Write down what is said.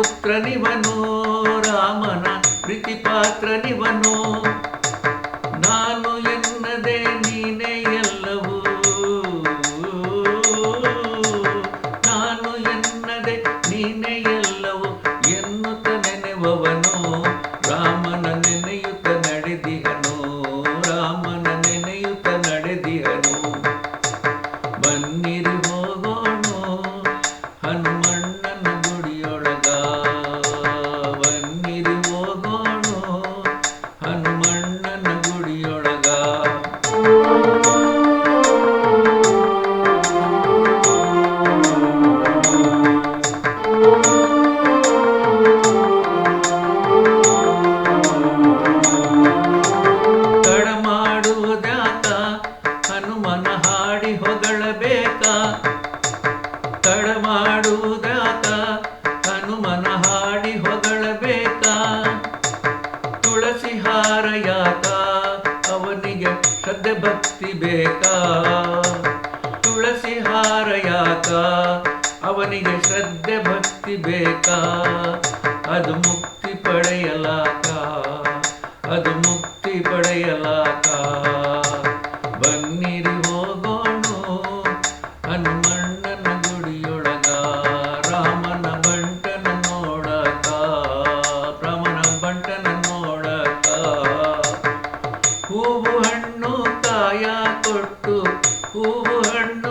ಪುತ್ರನಿವನು, ರಾಮನ ಪ್ರೀತಿ ಪಾತ್ರನಿವನು. ನಾನು ಎನ್ನದೆ ನೀನೇ ಎಲ್ಲವೂ, ನಾನು ಎನ್ನದೆ ನೀನೇ ಎಲ್ಲವೂ ಎನ್ನುತ್ತ ನೆನೆವವನು. ರಾಮನ ನೆನೆಯುತ್ತ ನಡೆದಿಹನು, ರಾಮನ ನೆನೆಯುತ್ತ ನಡೆದಿಹನು. ಬನ್ನಿರಿ ಹೋಗೋಣ ಹನುಮಣ್ಣನ ಗುಡಿಯೊಳಗ, ಬನ್ನಿರಿ ಹೋಗೋಣ ಹನುಮಣ್ಣನ ಗುಡಿಯೊಳಗ. ತಡ ಮಾಡುವುದ್ಯಾಕ ಹನುಮನ ಹಾಡಿ ಹೊಗಳಬೇಕ, ತಡ ಮಾಡುವುದ್ಯಾಕ ಹನುಮನ ಹಾಡಿ ಹೊಗಳಬೇಕ. ತುಳಸಿ ಹಾರ ಯಾಕ ಅವನಿಗೆ ಶ್ರದ್ಧೆ ಭಕ್ತಿ ಬೇಕಾ, ತುಳಸಿ ಹಾರ ಯಾಕ ಅವನಿಗೆ ಶ್ರದ್ಧೆ ಭಕ್ತಿ ಬೇಕಾ. ಅದು ಮುಕ್ತಿ ಪಡೆಯಲಾಕ, ಅದು ಮುಕ್ತಿ ಪಡೆಯಲಾಕ. ಬನ್ನಿರಿ ಹೋಗೋಣ ಹನುಮಣ್ಣನ ಗುಡಿಯೊಳಗ, ರಾಮನ ಬಂಟನ ನೋಡಕ, ರಾಮನ ಬಂಟನ ನೋಡಕ. ಹೂವು ಹಣ್ಣು ಕಾಯ ಕೊಟ್ಟು, ಹೂವು ಹಣ್ಣು